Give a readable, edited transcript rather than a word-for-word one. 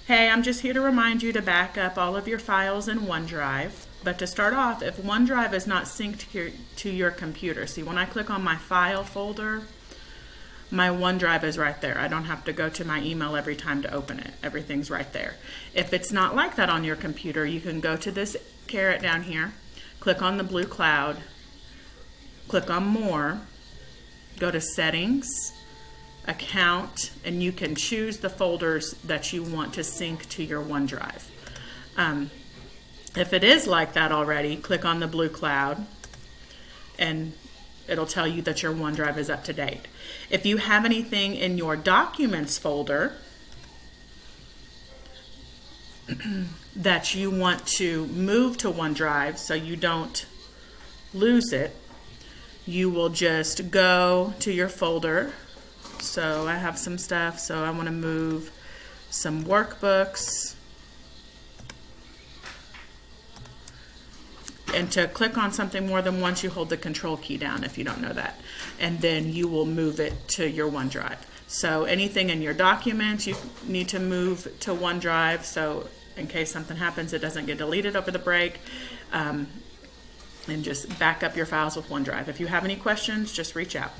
Hey, I'm just here to remind you to back up all of your files in OneDrive. But to start off, if OneDrive is not synced to your computer, see when I click on my file folder, my OneDrive is right there. I don't have to go to my email every time to open it. Everything's right there. If it's not like that on your computer, you can go to this caret down here, click on the blue cloud, click on More, go to Settings, Account, and you can choose the folders that you want to sync to your OneDrive. If it is like that already, click on the blue cloud and it'll tell you that your OneDrive is up to date. If you have anything in your Documents folder that you want to move to OneDrive so you don't lose it, you will just go to your folder. So I have some stuff, so I want to move some workbooks. And to click on something more than once, you hold the Control key down if you don't know that. And then you will move it to your OneDrive. So anything in your documents, you need to move to OneDrive. So in case something happens, it doesn't get deleted over the break. And just back up your files with OneDrive. If you have any questions, just reach out.